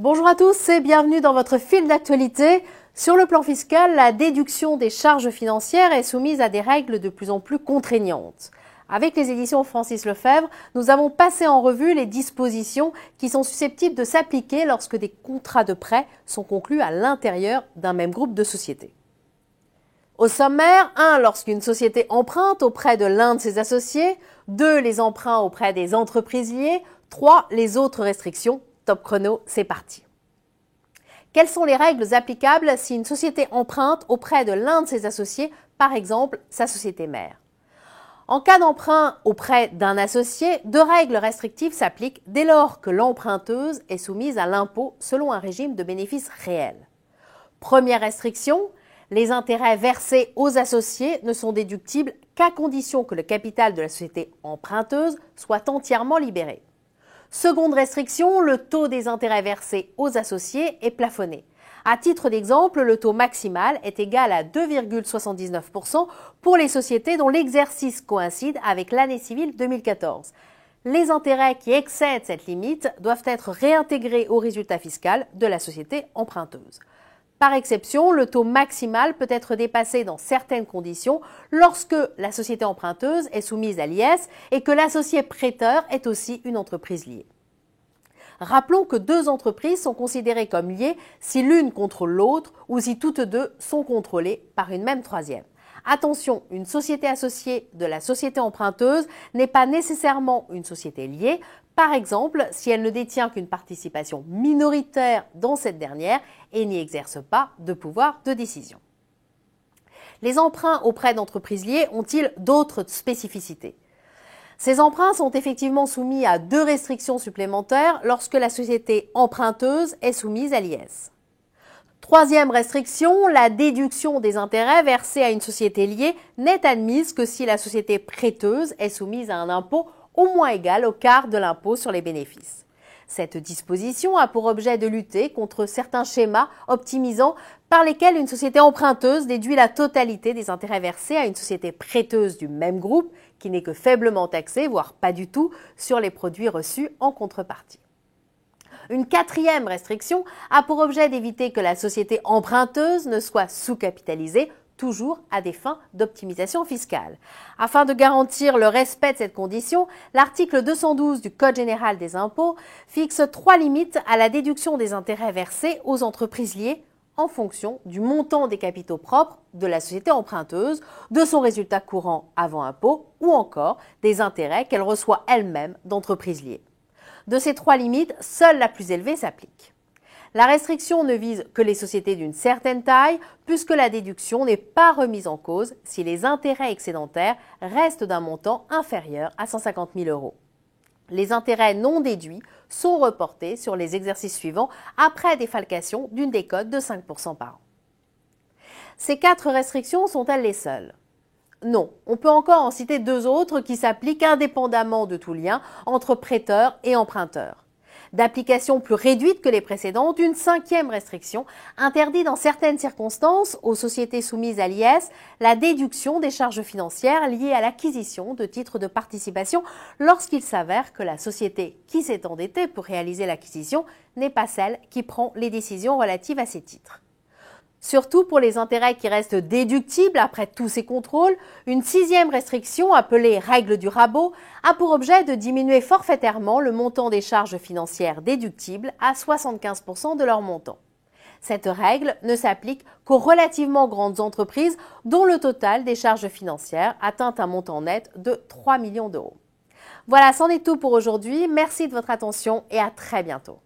Bonjour à tous et bienvenue dans votre fil d'actualité. Sur le plan fiscal, la déduction des charges financières est soumise à des règles de plus en plus contraignantes. Avec les éditions Francis Lefebvre, nous avons passé en revue les dispositions qui sont susceptibles de s'appliquer lorsque des contrats de prêt sont conclus à l'intérieur d'un même groupe de sociétés. Au sommaire, 1. Lorsqu'une société emprunte auprès de l'un de ses associés. 2. Les emprunts auprès des entreprises liées. 3. Les autres restrictions. Top chrono, c'est parti. Quelles sont les règles applicables si une société emprunte auprès de l'un de ses associés, par exemple sa société mère? En cas d'emprunt auprès d'un associé, 2 règles restrictives s'appliquent dès lors que l'emprunteuse est soumise à l'impôt selon un régime de bénéfice réel. Première restriction, les intérêts versés aux associés ne sont déductibles qu'à condition que le capital de la société emprunteuse soit entièrement libéré. Seconde restriction, le taux des intérêts versés aux associés est plafonné. À titre d'exemple, le taux maximal est égal à 2,79% pour les sociétés dont l'exercice coïncide avec l'année civile 2014. Les intérêts qui excèdent cette limite doivent être réintégrés au résultat fiscal de la société emprunteuse. Par exception, le taux maximal peut être dépassé dans certaines conditions lorsque la société emprunteuse est soumise à l'IS et que l'associé prêteur est aussi une entreprise liée. Rappelons que 2 entreprises sont considérées comme liées si l'une contrôle l'autre ou si toutes 2 sont contrôlées par une même troisième. Attention, une société associée de la société emprunteuse n'est pas nécessairement une société liée. Par exemple, si elle ne détient qu'une participation minoritaire dans cette dernière et n'y exerce pas de pouvoir de décision. Les emprunts auprès d'entreprises liées ont-ils d'autres spécificités? Ces emprunts sont effectivement soumis à 2 restrictions supplémentaires lorsque la société emprunteuse est soumise à l'IS. Troisième restriction, la déduction des intérêts versés à une société liée n'est admise que si la société prêteuse est soumise à un impôt au moins égal au quart de l'impôt sur les bénéfices. Cette disposition a pour objet de lutter contre certains schémas optimisants par lesquels une société emprunteuse déduit la totalité des intérêts versés à une société prêteuse du même groupe qui n'est que faiblement taxée, voire pas du tout, sur les produits reçus en contrepartie. Une 4e restriction a pour objet d'éviter que la société emprunteuse ne soit sous-capitalisée, toujours à des fins d'optimisation fiscale. Afin de garantir le respect de cette condition, l'article 212 du Code général des impôts fixe 3 limites à la déduction des intérêts versés aux entreprises liées en fonction du montant des capitaux propres de la société emprunteuse, de son résultat courant avant impôt ou encore des intérêts qu'elle reçoit elle-même d'entreprises liées. De ces 3 limites, seule la plus élevée s'applique. La restriction ne vise que les sociétés d'une certaine taille, puisque la déduction n'est pas remise en cause si les intérêts excédentaires restent d'un montant inférieur à 150 000 €. Les intérêts non déduits sont reportés sur les exercices suivants après défalcation d'une décote de 5% par an. Ces 4 restrictions sont-elles les seules? Non, on peut encore en citer 2 autres qui s'appliquent indépendamment de tout lien entre prêteur et emprunteur. D'application plus réduite que les précédentes, une 5e restriction interdit dans certaines circonstances aux sociétés soumises à l'IS la déduction des charges financières liées à l'acquisition de titres de participation lorsqu'il s'avère que la société qui s'est endettée pour réaliser l'acquisition n'est pas celle qui prend les décisions relatives à ces titres. Surtout pour les intérêts qui restent déductibles après tous ces contrôles, une 6e restriction, appelée règle du rabot, a pour objet de diminuer forfaitairement le montant des charges financières déductibles à 75% de leur montant. Cette règle ne s'applique qu'aux relativement grandes entreprises dont le total des charges financières atteint un montant net de 3 millions €. Voilà, c'en est tout pour aujourd'hui. Merci de votre attention et à très bientôt.